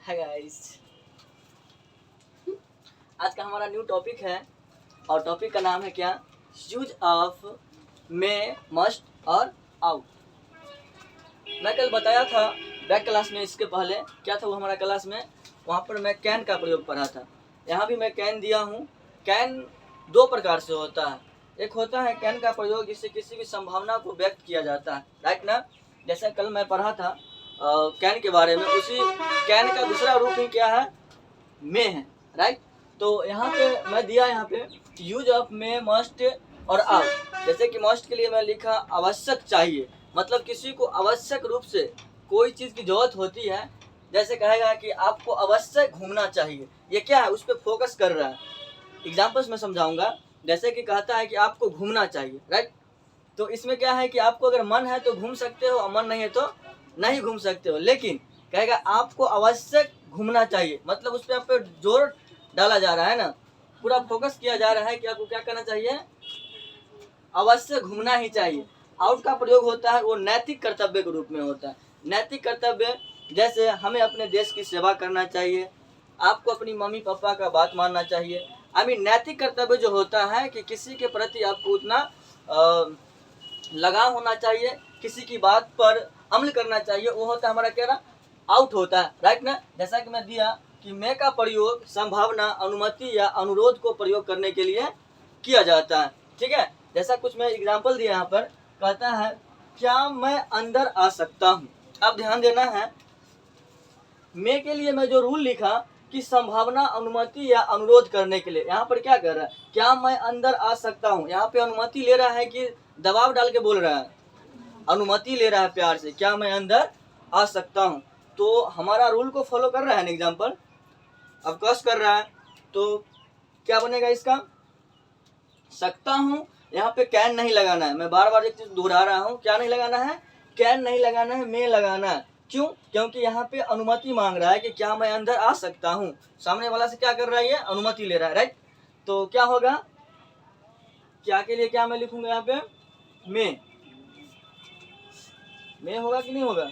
Hi guys, आज का हमारा न्यू टॉपिक है और टॉपिक का नाम है क्या? यूज ऑफ मे, मस्ट और आउट। मैं कल बताया था बैक क्लास में, इसके पहले क्या था वो हमारा क्लास में, वहाँ पर मैं कैन का प्रयोग पढ़ा था। यहाँ भी मैं कैन दिया हूँ। कैन दो प्रकार से होता है। एक होता है कैन का प्रयोग जिससे किसी भी संभावना को व्यक्त किया जाता है, राइट ना। जैसे कल मैं पढ़ा था कैन के बारे में, उसी कैन का दूसरा रूप ही क्या है? मे है, राइट। तो यहाँ पे मैं दिया यहाँ पे यूज ऑफ मे, मस्ट और आउट। जैसे कि मस्ट के लिए मैं लिखा आवश्यक चाहिए, मतलब किसी को आवश्यक रूप से कोई चीज़ की जरूरत होती है। जैसे कहेगा कि आपको अवश्य घूमना चाहिए, ये क्या है? उस पर फोकस कर रहा है। एग्जाम्पल्स में समझाऊंगा। जैसे कि कहता है कि आपको घूमना चाहिए, राइट। तो इसमें क्या है कि आपको अगर मन है तो घूम सकते हो और मन नहीं है तो नहीं घूम सकते हो। लेकिन कहेगा आपको आवश्यक घूमना चाहिए, मतलब उस पर आप पे जोर डाला जा रहा है ना, पूरा फोकस किया जा रहा है कि आपको क्या करना चाहिए? अवश्य घूमना ही चाहिए। आउट का प्रयोग होता है वो नैतिक कर्तव्य के रूप में होता है। नैतिक कर्तव्य जैसे हमें अपने देश की सेवा करना चाहिए, आपको अपनी मम्मी पापा का बात मानना चाहिए। नैतिक कर्तव्य जो होता है कि किसी के प्रति आपको उतना लगाव होना चाहिए, किसी की बात पर अमल करना चाहिए, वो होता है हमारा क्या रहा? आउट होता है, राइट ना। जैसा कि मैं दिया कि मे का प्रयोग संभावना, अनुमति या अनुरोध को प्रयोग करने के लिए किया जाता है, ठीक है। जैसा कुछ मैं एग्जांपल दिया यहाँ पर, कहता है क्या मैं अंदर आ सकता हूँ। अब ध्यान देना है, मे के लिए मैं जो रूल लिखा कि संभावना, अनुमति या अनुरोध करने के लिए, यहाँ पर क्या कर रहा है? क्या मैं अंदर आ सकता हूँ। यहाँ पे अनुमति ले रहा है कि दबाव डाल के बोल रहा है? अनुमति ले रहा है प्यार से, क्या मैं अंदर आ सकता हूँ। तो हमारा रूल को फॉलो कर रहा है ना एग्जाम्पल, अब कस कर रहा है तो क्या बनेगा इसका? सकता हूँ। यहाँ पे कैन नहीं लगाना है, मैं बार बार एक चीज दोहरा रहा हूँ, क्या नहीं लगाना है? कैन नहीं लगाना है, मे लगाना है। क्यों? क्योंकि यहाँ पे अनुमति मांग रहा है कि क्या मैं अंदर आ सकता हूँ। सामने वाला से क्या कर रहा है? ये अनुमति ले रहा है, राइट। तो क्या होगा? क्या के लिए क्या मैं लिखूंगा यहाँ पे? मे होगा कि नहीं होगा?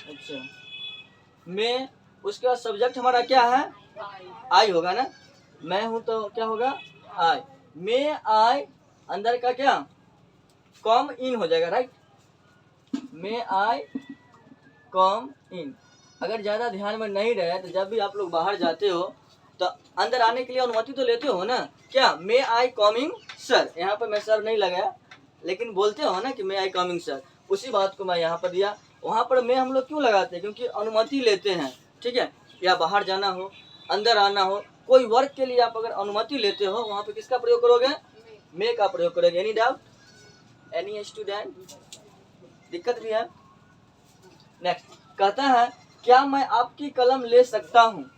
अच्छा, मे। उसके बाद सब्जेक्ट हमारा क्या है? आई होगा ना। मैं हूं तो क्या होगा? आई। मे आई, अंदर का क्या? कम इन हो जाएगा, राइट। मे आई कम इन। अगर ज्यादा ध्यान में नहीं रहे तो जब भी आप लोग बाहर जाते हो तो अंदर आने के लिए अनुमति तो लेते हो ना। क्या? मे आई कमिंग सर। यहाँ पर मैं सर नहीं लगाया, लेकिन बोलते हो ना कि मे आई कमिंग सर। उसी बात को मैं यहाँ पर दिया। वहाँ पर मे हम लोग क्यों लगाते हैं? क्योंकि अनुमति लेते हैं, ठीक है। या बाहर जाना हो, अंदर आना हो, कोई वर्क के लिए आप अगर अनुमति लेते हो, वहाँ पे किसका प्रयोग करोगे? मे का प्रयोग करोगे। Any doubt? Any student? दिक्कत भी है? नेक्स्ट कहता है क्या मैं आपकी कलम ले सकता हूँ।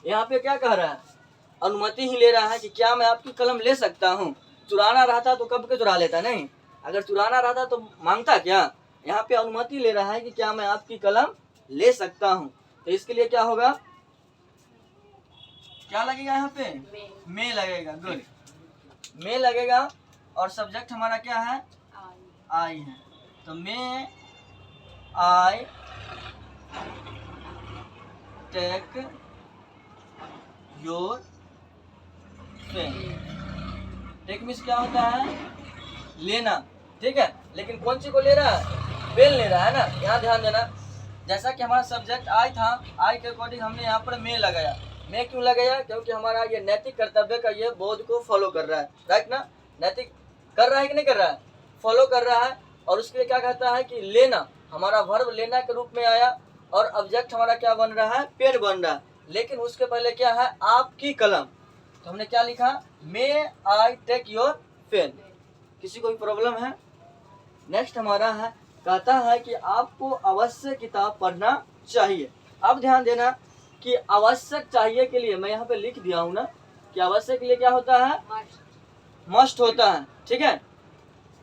यहाँ पे क्या कह रहा है? अनुमति ही ले रहा है कि क्या मैं आपकी कलम ले सकता हूँ। चुराना रहता तो कब के चुरा लेता? नहीं। अगर चुराना रहता तो मांगता क्या? यहाँ पे अनुमति ले रहा है कि क्या मैं आपकी कलम ले सकता हूँ। तो इसके लिए क्या होगा? क्या लगेगा यहाँ पे? मे लगेगा। गुड, मे लगेगा। और सब्जेक्ट हमारा क्या है? आई है। तो may I take your pen. Take means क्या होता है? लेना, ठीक है। लेकिन कौन सी को ले रहा है? पेन ले रहा है ना। यहाँ ध्यान देना, जैसा कि हमारा सब्जेक्ट आई था, आई के अकॉर्डिंग हमने यहाँ पर मे लगाया। मे क्यों लगाया? क्योंकि हमारा ये नैतिक कर्तव्य का ये बोध को फॉलो कर रहा है, राइट ना। नैतिक कर रहा है कि नहीं कर रहा है? फॉलो कर रहा है। और उसके लिए क्या कहता है कि लेना, हमारा वर्ब लेना के रूप में आया और ऑब्जेक्ट हमारा क्या बन रहा है? पेन बन रहा है। लेकिन उसके पहले क्या है? आपकी कलम। तो हमने क्या लिखा? मे आई टेक योर पेन। किसी को भी प्रॉब्लम है? नेक्स्ट हमारा है, कहता है कि आपको अवश्य किताब पढ़ना चाहिए। अब ध्यान देना कि आवश्यक चाहिए के लिए मैं यहाँ पे लिख दिया हूँ ना कि आवश्यक के लिए क्या होता है? मस्ट होता है, ठीक है।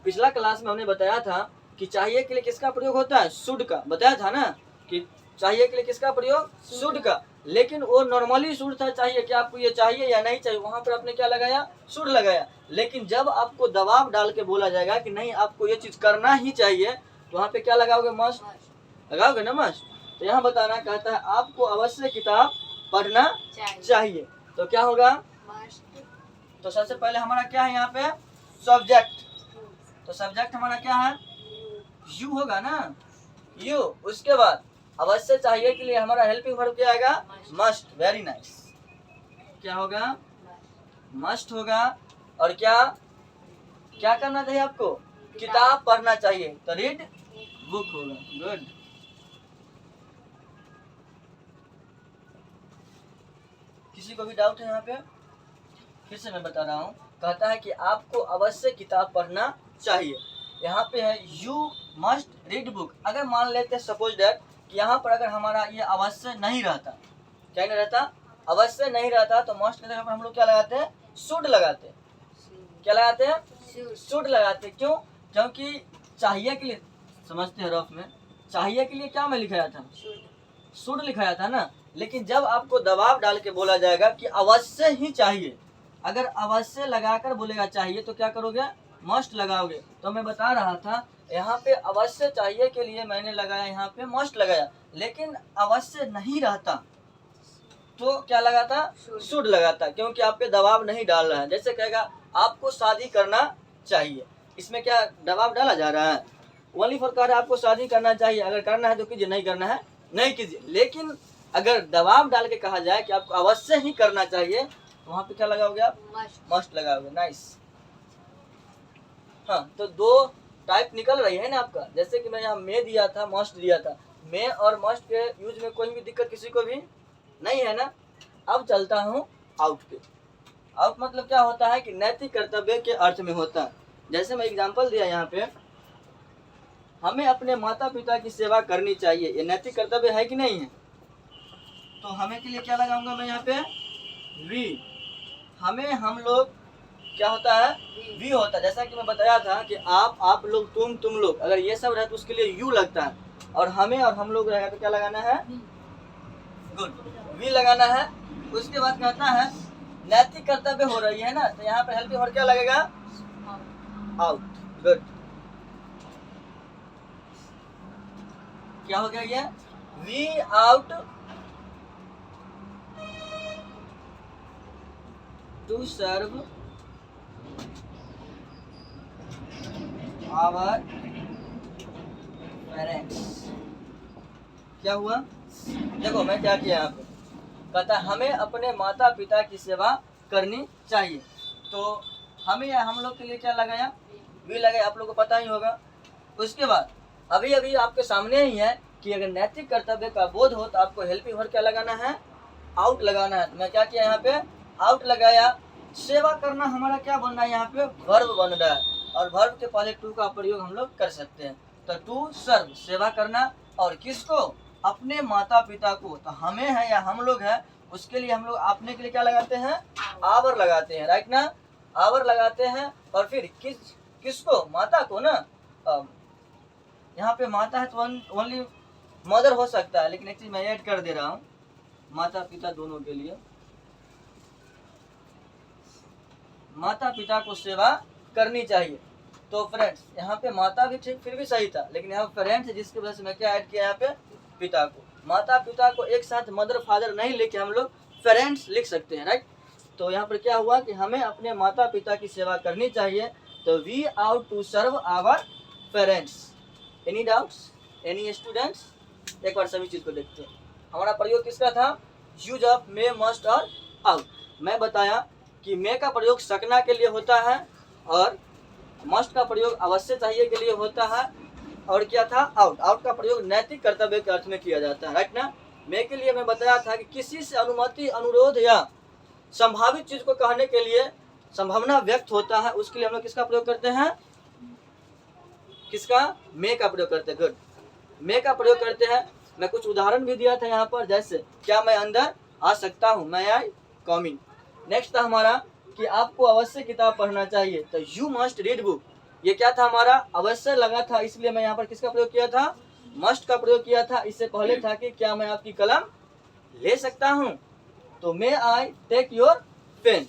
पिछला क्लास में हमने बताया था कि चाहिए के लिए किसका प्रयोग होता है? शुड का। बताया था ना कि चाहिए के लिए किसका प्रयोग? शुड का। लेकिन वो नॉर्मली शुड था चाहिए कि आपको ये चाहिए या नहीं चाहिए, वहां पर आपने क्या लगाया? शुड लगाया। लेकिन जब आपको दबाव डाल के बोला जाएगा कि नहीं आपको ये चीज करना ही चाहिए, तो वहां पे क्या लगाओगे? मस्ट लगाओगे ना, मस्ट। तो यहाँ बताना कहता है आपको अवश्य किताब पढ़ना चाहिए। तो क्या होगा, तो सबसे पहले हमारा क्या है यहाँ पे सब्जेक्ट, तो सब्जेक्ट हमारा क्या है यू होगा ना, यू। उसके बाद अवश्य चाहिए के लिए हमारा हेल्पिंग वर्ब क्या आएगा मस्ट। वेरी नाइस, क्या होगा मस्ट होगा। और क्या क्या करना चाहिए आपको, किताब पढ़ना चाहिए, तो रीड बुक होगा। गुड। किसी को भी डाउट है यहाँ पे, फिर से मैं बता रहा हूँ, कहता है कि आपको अवश्य किताब पढ़ना चाहिए। यहाँ पे है यू मस्ट रीड बुक। अगर मान लेते सपोज दैट कि यहाँ पर अगर हमारा ये अवश्य नहीं रहता, क्या नहीं रहता, अवश्य नहीं रहता, तो मस्ट के जगह पर हम लोग क्या लगाते हैं शुड लगाते हैं। क्या लगाते हैं शुड लगाते हैं। क्यों, क्योंकि चाहिए के लिए, समझते हैं रफ में, चाहिए के लिए क्या में लिखाया था शुड लिखाया था ना। लेकिन जब आपको दबाव डाल के बोला जाएगा कि अवश्य ही चाहिए, अगर अवश्य लगाकर बोलेगा चाहिए तो क्या करोगे मस्ट लगाओगे। तो मैं बता रहा था यहाँ पे अवश्य चाहिए के लिए मैंने लगाया, यहाँ पे मस्ट लगाया, लेकिन अवश्य नहीं रहता तो क्या लगाता शुड लगाता, क्योंकि आप पे दबाव नहीं डाल रहा है। जैसे कहेगा आपको शादी करना चाहिए, इसमें क्या दबाव डाला जा रहा है, ओनली फॉर कह रहा है आपको शादी करना चाहिए, अगर करना है तो कीजिए, नहीं करना है नहीं कीजिए। लेकिन अगर दबाव डाल के कहा जाए कि आपको अवश्य ही करना चाहिए, तो वहाँ पे क्या लगाओगे आप मस्ट लगाओगे। नाइस। हाँ, तो दो टाइप निकल रही है ना आपका। जैसे कि मैं यहाँ मे दिया था मस्ट दिया था, मे और मस्ट के यूज में कोई भी दिक्कत किसी को भी नहीं है ना। अब चलता हूँ आउट पे। आउट मतलब क्या होता है कि नैतिक कर्तव्य के अर्थ में होता है। जैसे मैं एग्जांपल दिया यहाँ पे, हमें अपने माता पिता की सेवा करनी चाहिए, ये नैतिक कर्तव्य है कि नहीं है। तो हमें के लिए क्या लगाऊंगा मैं यहाँ पे वी। हमें हम लोग क्या होता है वी होता है। जैसा कि मैं बताया था कि आप लोग तुम लोग, अगर ये सब रहे तो उसके लिए यू लगता है, और हमें और हम लोग रहेगा तो क्या लगाना है गुड वी लगाना है। उसके बाद कहता है नैतिक कर्तव्य हो रही है ना, तो यहाँ पे हेल्पिंग वर्ब क्या लगेगा आउट। गुड। क्या हो गया ये we ought to serve our parents. क्या हुआ, देखो मैं क्या किया यहाँ पे, कहता हमें अपने माता पिता की सेवा करनी चाहिए। तो हमें या हम लोग के लिए क्या लगाया वी लगाया, आप लोग को पता ही होगा। उसके बाद अभी अभी आपके सामने ही है कि अगर नैतिक कर्तव्य का बोध हो तो आपको हेल्पिंग वर्ब क्या लगाना है आउट लगाना है। तो मैं क्या किया यहाँ पे आउट लगाया। सेवा करना हमारा क्या बन रहा है यहाँ पे वर्ब बन रहा है, और वर्ब के पहले टू का प्रयोग हम लोग कर सकते हैं। तो टू सर्व सेवा करना, और किसको अपने माता पिता को। तो हमें है या हम लोग है, उसके लिए हम लोग अपने के लिए क्या लगाते हैं आवर लगाते हैं, राइट ना, आवर लगाते हैं। और फिर किसको माता को ना, यहाँ पे माता है तो ओनली मदर हो सकता है, लेकिन एक चीज मैं ऐड कर दे रहा हूँ माता पिता दोनों के लिए, माता पिता को सेवा करनी चाहिए। तो फ्रेंड्स यहाँ पे माता भी ठीक फिर भी सही था, लेकिन यहाँ फ्रेंड्स जिसकी वजह से मैं क्या ऐड किया यहाँ पे पिता को। माता पिता को एक साथ मदर फादर नहीं लेके हम लोग फ्रेंड्स लिख सकते हैं, राइट। तो यहाँ पर क्या हुआ कि हमें अपने माता पिता की सेवा करनी चाहिए। तो we ought to serve our parents. Any doubts, any students? एक बार सभी चीज को देखते हैं। हमारा प्रयोग किसका था यूज ऑफ मे मस्ट और आउट। मैं बताया कि मे का प्रयोग सकना के लिए होता है, और मस्ट का प्रयोग अवश्य चाहिए के लिए होता है, और क्या था आउट। आउट का प्रयोग नैतिक कर्तव्य के अर्थ में किया जाता है, राइट ना। मे के लिए मैं बताया था कि किसी से अनुमति अनुरोध या संभावित चीज को कहने के लिए संभावना व्यक्त होता है, उसके लिए हम लोग किसका प्रयोग करते हैं किसका मे का प्रयोग करते हैं। गुड, मे का प्रयोग करते हैं। मैं कुछ उदाहरण भी दिया था यहाँ पर, जैसे क्या मैं अंदर आ सकता हूँ, मैं आई कमिंग। नेक्स्ट था हमारा कि आपको अवश्य किताब पढ़ना चाहिए, तो यू मस्ट रीड बुक। ये क्या था हमारा अवश्य लगा था, इसलिए मैं यहाँ पर किसका प्रयोग किया था मस्ट का प्रयोग किया था। इससे पहले था कि क्या मैं आपकी कलम ले सकता हूँ, तो may I take your pen.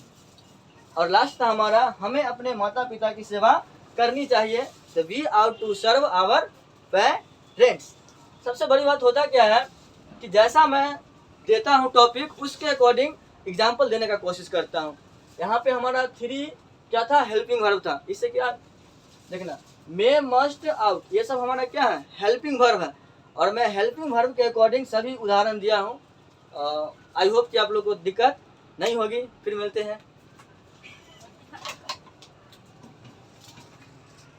और लास्ट था हमारा हमें अपने माता पिता की सेवा करनी चाहिए, तो we ought to serve our parents. सबसे बड़ी बात होता क्या है कि जैसा मैं देता हूँ टॉपिक उसके अकॉर्डिंग एग्जाम्पल देने का कोशिश करता हूँ। यहाँ पे हमारा 3 क्या था, हेल्पिंग वर्ब था। इससे क्या देखना, मे मस्ट आउट, ये सब हमारा क्या है, हेल्पिंग वर्ब है। और मैं हेल्पिंग वर्ब के अकॉर्डिंग सभी उदाहरण दिया हूँ। आई होप कि आप लोग को दिक्कत नहीं होगी। फिर मिलते हैं।